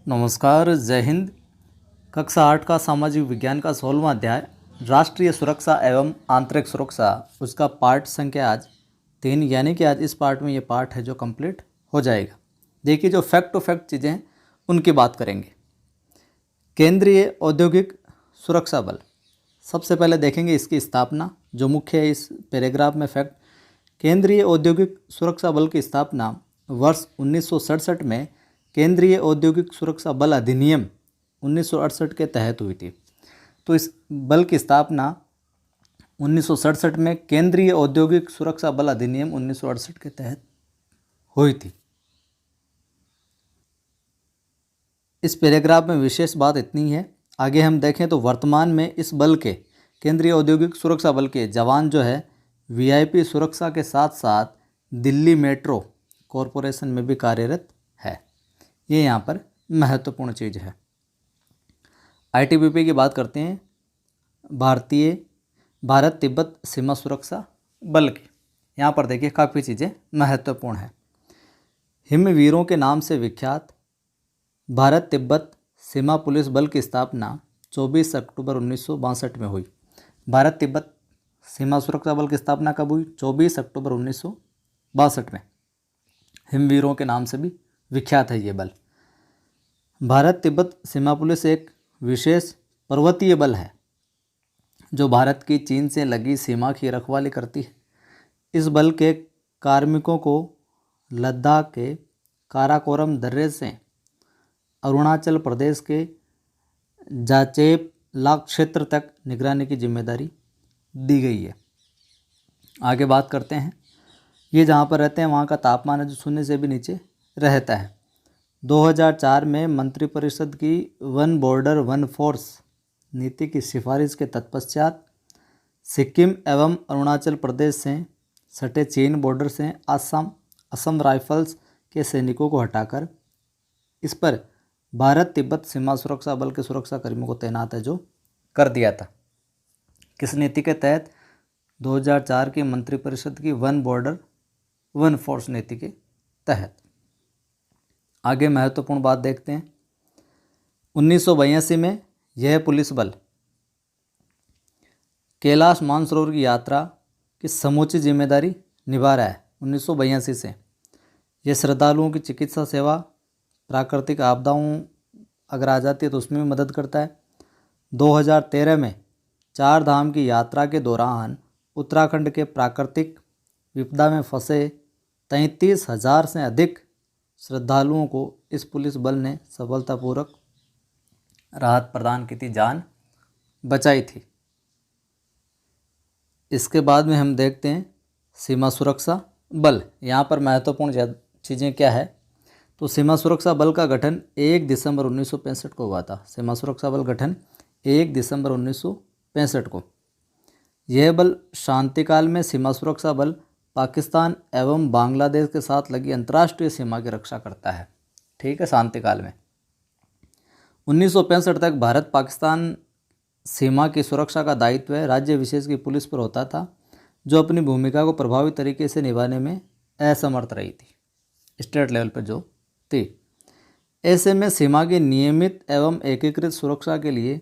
नमस्कार, जय हिंद। कक्षा 8 का सामाजिक विज्ञान का 16वां अध्याय राष्ट्रीय सुरक्षा एवं आंतरिक सुरक्षा, उसका पाठ संख्या आज 3, यानी कि आज इस पार्ट में ये पाठ है जो कंप्लीट हो जाएगा। देखिए, जो फैक्ट टू फैक्ट चीज़ें हैं उनकी बात करेंगे। केंद्रीय औद्योगिक सुरक्षा बल, सबसे पहले देखेंगे इसकी स्थापना, जो मुख्य है इस पैराग्राफ में फैक्ट। केंद्रीय औद्योगिक सुरक्षा बल की स्थापना वर्ष 1967 में केंद्रीय औद्योगिक सुरक्षा बल अधिनियम 1968 के तहत हुई थी। तो इस बल की स्थापना 1967 में केंद्रीय औद्योगिक सुरक्षा बल अधिनियम 1968 के तहत हुई थी। इस पैराग्राफ में विशेष बात इतनी है। आगे हम देखें तो वर्तमान में इस बल के, केंद्रीय औद्योगिक सुरक्षा बल के जवान जो है वीआईपी सुरक्षा के साथ साथ दिल्ली मेट्रो कॉरपोरेशन में भी कार्यरत है। ये यहाँ पर महत्वपूर्ण चीज़ है। आईटीबीपी की बात करते हैं, भारत तिब्बत सीमा सुरक्षा बल की। यहाँ पर देखिए काफ़ी चीज़ें महत्वपूर्ण है। हिमवीरों के नाम से विख्यात भारत तिब्बत सीमा पुलिस बल की स्थापना 24 अक्टूबर 1962 में हुई। भारत तिब्बत सीमा सुरक्षा बल की स्थापना कब हुई? 24 अक्टूबर 1962 में। हिमवीरों के नाम से भी विख्यात है ये बल। भारत तिब्बत सीमा पुलिस एक विशेष पर्वतीय बल है जो भारत की चीन से लगी सीमा की रखवाली करती है। इस बल के कार्मिकों को लद्दाख के काराकोरम दर्रे से अरुणाचल प्रदेश के जाचेप लाख क्षेत्र तक निगरानी की जिम्मेदारी दी गई है। आगे बात करते हैं, ये जहाँ पर रहते हैं वहाँ का तापमान है जो 0 से भी नीचे रहता है। 2004 में मंत्रिपरिषद की वन बॉर्डर वन फोर्स नीति की सिफारिश के तत्पश्चात सिक्किम एवं अरुणाचल प्रदेश से सटे चीन बॉर्डर से असम राइफल्स के सैनिकों को हटाकर इस पर भारत तिब्बत सीमा सुरक्षा बल के सुरक्षा कर्मियों को तैनात है जो कर दिया था। किस नीति के तहत? 2004 की मंत्रिपरिषद की वन बॉर्डर वन फोर्स नीति के तहत। आगे महत्वपूर्ण बात देखते हैं। 1982 में यह पुलिस बल कैलाश मानसरोवर की यात्रा की समूची जिम्मेदारी निभा रहा है। 1982 से यह श्रद्धालुओं की चिकित्सा सेवा, प्राकृतिक आपदाओं अगर आ जाती है तो उसमें भी मदद करता है। 2013 में 4 धाम की यात्रा के दौरान उत्तराखंड के प्राकृतिक विपदा में फंसे 33,000 से अधिक श्रद्धालुओं को इस पुलिस बल ने सफलतापूर्वक राहत प्रदान की थी, जान बचाई थी। इसके बाद में हम देखते हैं सीमा सुरक्षा बल। यहाँ पर महत्वपूर्ण चीज़ें क्या है? तो सीमा सुरक्षा बल का गठन 1 दिसंबर 1965 को हुआ था। सीमा सुरक्षा बल गठन 1 दिसंबर 1965 को। यह बल शांतिकाल में सीमा सुरक्षा बल पाकिस्तान एवं बांग्लादेश के साथ लगी अंतर्राष्ट्रीय सीमा की रक्षा करता है। ठीक है, शांतिकाल में 1965 तक भारत पाकिस्तान सीमा की सुरक्षा का दायित्व राज्य विशेष की पुलिस पर होता था, जो अपनी भूमिका को प्रभावी तरीके से निभाने में असमर्थ रही थी, स्टेट लेवल पर जो थी। ऐसे में सीमा की नियमित एवं एकीकृत सुरक्षा के लिए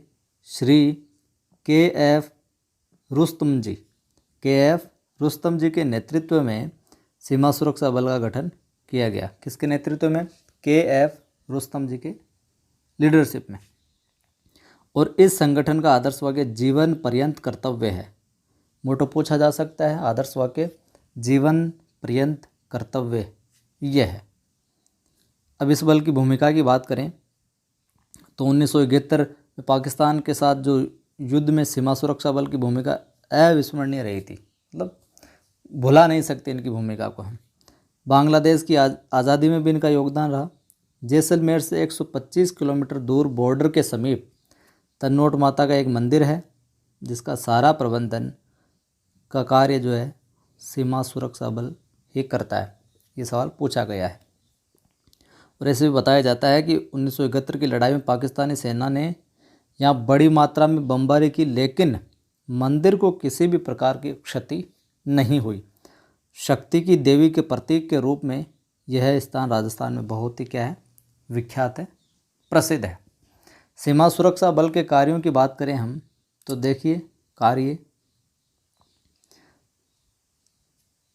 श्री के.एफ. रुस्तम जी के नेतृत्व में सीमा सुरक्षा बल का गठन किया गया। किसके नेतृत्व में? के.एफ. रुस्तम जी के लीडरशिप में। और इस संगठन का आदर्श वाक्य जीवन पर्यंत कर्तव्य है। मोटो पूछा जा सकता है, आदर्श वाक्य जीवन पर्यंत कर्तव्य यह है। अब इस बल की भूमिका की बात करें तो 1971 में पाकिस्तान के साथ जो युद्ध में सीमा सुरक्षा बल की भूमिका अविस्मरणीय रही थी, मतलब भुला नहीं सकते इनकी भूमिका को हम। बांग्लादेश की आज़ादी में भी इनका योगदान रहा। जैसलमेर से 125 किलोमीटर दूर बॉर्डर के समीप तन्नोट माता का एक मंदिर है, जिसका सारा प्रबंधन का कार्य जो है सीमा सुरक्षा बल ही करता है। ये सवाल पूछा गया है। और ऐसे भी बताया जाता है कि 1971 की लड़ाई में पाकिस्तानी सेना ने यहाँ बड़ी मात्रा में बमबारी की, लेकिन मंदिर को किसी भी प्रकार की क्षति नहीं हुई। शक्ति की देवी के प्रतीक के रूप में यह स्थान राजस्थान में बहुत ही क्या है, विख्यात है, प्रसिद्ध है। सीमा सुरक्षा बल के कार्यों की बात करें हम तो देखिए कार्य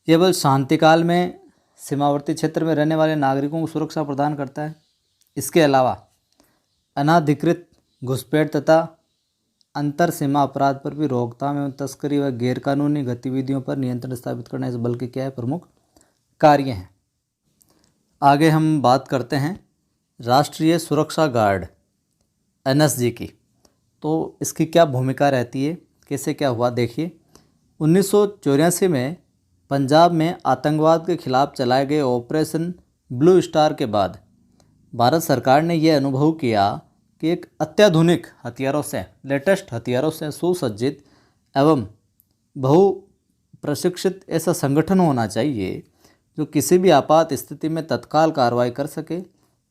केवल शांतिकाल में सीमावर्ती क्षेत्र में रहने वाले नागरिकों को सुरक्षा प्रदान करता है। इसके अलावा अनाधिकृत घुसपैठ तथा अंतर सीमा अपराध पर भी रोकथाम एवं तस्करी व गैरकानूनी गतिविधियों पर नियंत्रण स्थापित करना इस बल के क्या है प्रमुख कार्य हैं। आगे हम बात करते हैं राष्ट्रीय सुरक्षा गार्ड एनएसजी की। तो इसकी क्या भूमिका रहती है, कैसे क्या हुआ देखिए। 1984 में पंजाब में आतंकवाद के खिलाफ चलाए गए ऑपरेशन ब्लू स्टार के बाद भारत सरकार ने यह अनुभव किया कि एक अत्याधुनिक हथियारों से लेटेस्ट हथियारों से सुसज्जित एवं बहु प्रशिक्षित ऐसा संगठन होना चाहिए जो किसी भी आपात स्थिति में तत्काल कार्रवाई कर सके।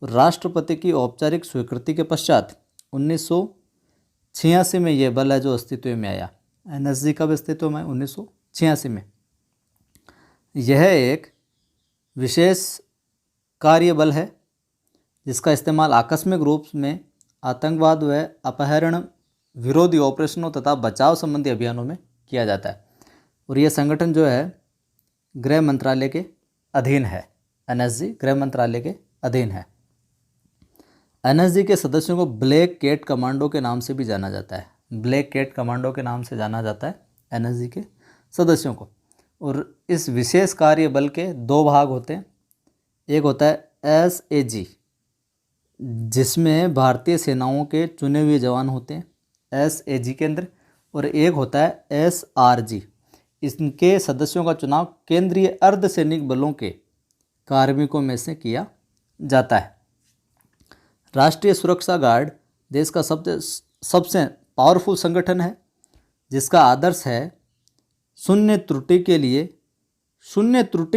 राष्ट्रपति की औपचारिक स्वीकृति के पश्चात 1986 में यह बल है जो अस्तित्व में आया। एनएसजी कब अस्तित्व में? 1986 में। यह एक विशेष कार्य बल है जिसका इस्तेमाल आकस्मिक रूप में आतंकवाद व अपहरण विरोधी ऑपरेशनों तथा बचाव संबंधी अभियानों में किया जाता है। और यह संगठन जो है गृह मंत्रालय के अधीन है। एनएसजी गृह मंत्रालय के अधीन है। एनएसजी के सदस्यों को ब्लैक कैट कमांडो के नाम से भी जाना जाता है। ब्लैक कैट कमांडो के नाम से जाना जाता है एनएसजी के सदस्यों को। और इस विशेष कार्य बल के दो भाग होते हैं। एक होता है एसएजी जिसमें भारतीय सेनाओं के चुने हुए जवान होते हैं एसएजी के अंदर, और एक होता है एसआरजी। इनके सदस्यों का चुनाव केंद्रीय अर्धसैनिक बलों के कार्मिकों में से किया जाता है। राष्ट्रीय सुरक्षा गार्ड देश का सबसे पावरफुल संगठन है जिसका आदर्श है शून्य त्रुटि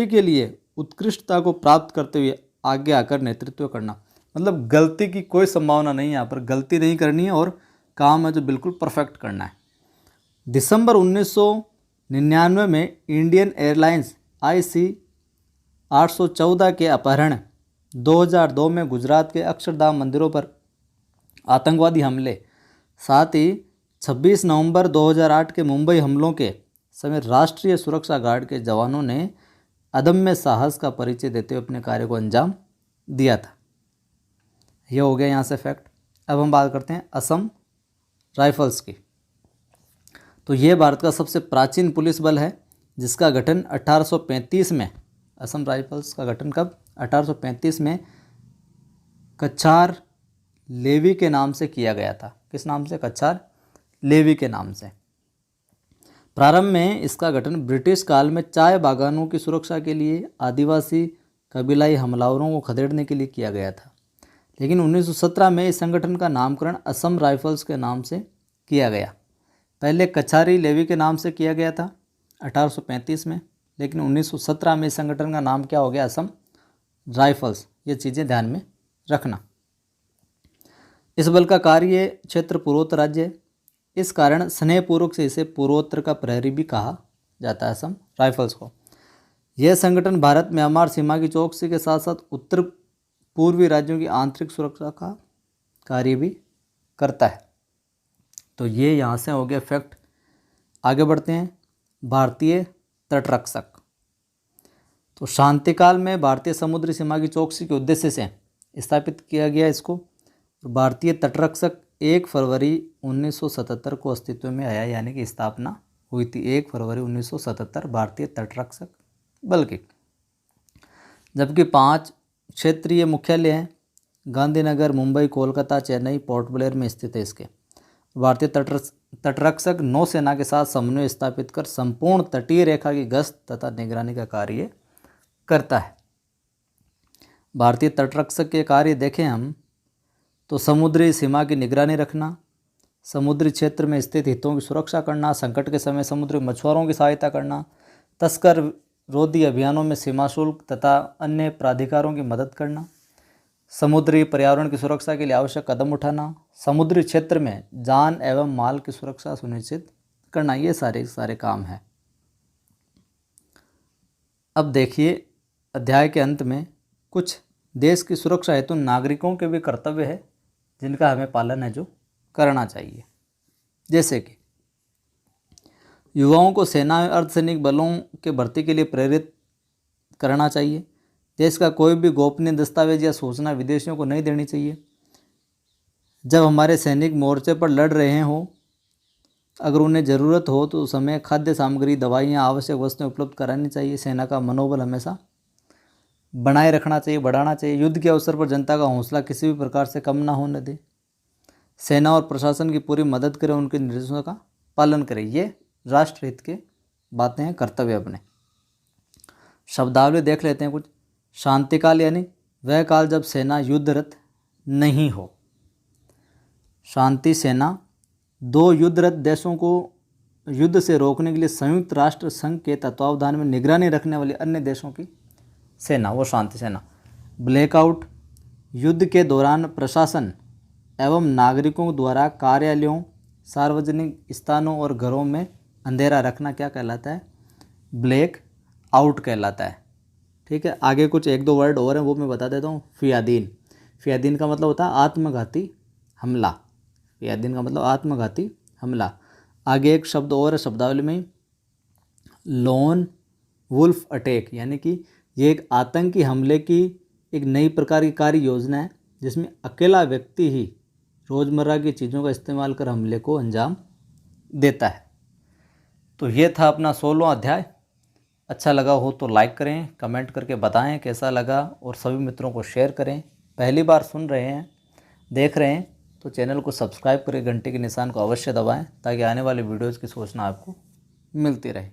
के लिए उत्कृष्टता को प्राप्त करते हुए आगे आकर नेतृत्व करना। मतलब गलती की कोई संभावना नहीं है, यहाँ पर गलती नहीं करनी है और काम है जो बिल्कुल परफेक्ट करना है। दिसंबर 1999 में इंडियन एयरलाइंस IC 814 के अपहरण, 2002 में गुजरात के अक्षरधाम मंदिरों पर आतंकवादी हमले, साथ ही 26 नवंबर 2008 के मुंबई हमलों के समय राष्ट्रीय सुरक्षा गार्ड के जवानों ने अदम्य साहस का परिचय देते हुए अपने कार्य को अंजाम दिया था। यह हो गया यहाँ से फैक्ट। अब हम बात करते हैं असम राइफल्स की। तो ये भारत का सबसे प्राचीन पुलिस बल है जिसका गठन 1835 में, असम राइफल्स का गठन कब? 1835 में कच्छार लेवी के नाम से किया गया था। किस नाम से? कच्छार लेवी के नाम से। प्रारंभ में इसका गठन ब्रिटिश काल में चाय बागानों की सुरक्षा के लिए आदिवासी कबीलाई हमलावरों को खदेड़ने के लिए किया गया था, लेकिन 1917 में इस संगठन का नामकरण असम राइफल्स के नाम से किया गया। पहले कछारी लेवी के नाम से किया गया था 1835 में, लेकिन 1917 में इस संगठन का नाम क्या हो गया? असम राइफल्स। ये चीज़ें ध्यान में रखना। इस बल का कार्य क्षेत्र पूर्वोत्तर राज्य है, इस कारण स्नेहपूर्वक से इसे पूर्वोत्तर का प्रहरी भी कहा जाता है असम राइफल्स को। यह संगठन भारत म्यांमार सीमा की चौकसी के साथ साथ उत्तर पूर्वी राज्यों की आंतरिक सुरक्षा का कार्य भी करता है। तो ये यहाँ से हो गया फैक्ट। आगे बढ़ते हैं। भारतीय तटरक्षक। तो शांतिकाल में भारतीय समुद्री सीमा की चौकसी के उद्देश्य से स्थापित किया गया इसको। भारतीय तटरक्षक 1 फरवरी 1977 को अस्तित्व में आया, यानी कि स्थापना हुई थी 1 फरवरी 1977 भारतीय तटरक्षक बल की। जबकि 5 क्षेत्रीय मुख्यालय हैं। गांधीनगर, मुंबई, कोलकाता, चेन्नई, पोर्ट ब्लेयर में स्थित है इसके। भारतीय तटरक्षक नौसेना के साथ समन्वय स्थापित कर संपूर्ण तटीय रेखा की गश्त तथा निगरानी का कार्य करता है। भारतीय तटरक्षक के कार्य देखें हम तो समुद्री सीमा की निगरानी रखना, समुद्री क्षेत्र में स्थित हितों की सुरक्षा करना, संकट के समय समुद्री मछुआरों की सहायता करना, तस्कर रोधी अभियानों में सीमा शुल्क तथा अन्य प्राधिकारों की मदद करना, समुद्री पर्यावरण की सुरक्षा के लिए आवश्यक कदम उठाना, समुद्री क्षेत्र में जान एवं माल की सुरक्षा सुनिश्चित करना, ये सारे काम हैं। अब देखिए अध्याय के अंत में कुछ देश की सुरक्षा हेतु नागरिकों के भी कर्तव्य है जिनका हमें पालन है जो करना चाहिए। जैसे कि युवाओं को सेना और अर्धसैनिक बलों के भर्ती के लिए प्रेरित करना चाहिए। देश का कोई भी गोपनीय दस्तावेज या सूचना विदेशियों को नहीं देनी चाहिए। जब हमारे सैनिक मोर्चे पर लड़ रहे हों, अगर उन्हें ज़रूरत हो तो उस समय खाद्य सामग्री, दवाइयाँ, आवश्यक वस्तुएं उपलब्ध करानी चाहिए। सेना का मनोबल हमेशा बनाए रखना चाहिए, बढ़ाना चाहिए। युद्ध के अवसर पर जनता का हौसला किसी भी प्रकार से कम ना होने दें। सेना और प्रशासन की पूरी मदद करें, उनके निर्देशों का पालन करें। ये राष्ट्रहित के बातें हैं, कर्तव्य अपने। शब्दावली देख लेते हैं कुछ। शांतिकाल यानी वह काल जब सेना युद्धरत नहीं हो। शांति सेना दो युद्धरत देशों को युद्ध से रोकने के लिए संयुक्त राष्ट्र संघ के तत्वावधान में निगरानी रखने वाली अन्य देशों की सेना, वो शांति सेना। ब्लैकआउट युद्ध के दौरान प्रशासन एवं नागरिकों द्वारा कार्यालयों, सार्वजनिक स्थानों और घरों में अंधेरा रखना क्या कहलाता है? ब्लैक आउट कहलाता है। ठीक है, आगे कुछ एक दो वर्ड और हैं वो मैं बता देता हूँ। फियादीन, फियादीन का मतलब होता है आत्मघाती हमला। फियादीन का मतलब आत्मघाती हमला। आगे एक शब्द और है शब्दावली में, लोन वुल्फ अटैक, यानी कि ये एक आतंकी हमले की एक नई प्रकार की कार्य योजना है जिसमें अकेला व्यक्ति ही रोज़मर्रा की चीज़ों का इस्तेमाल कर हमले को अंजाम देता है। तो ये था अपना 16वां अध्याय। अच्छा लगा हो तो लाइक करें, कमेंट करके बताएं कैसा लगा, और सभी मित्रों को शेयर करें। पहली बार सुन रहे हैं, देख रहे हैं तो चैनल को सब्सक्राइब करके घंटे के निशान को अवश्य दबाएं ताकि आने वाले वीडियोज़ की सूचना आपको मिलती रहे।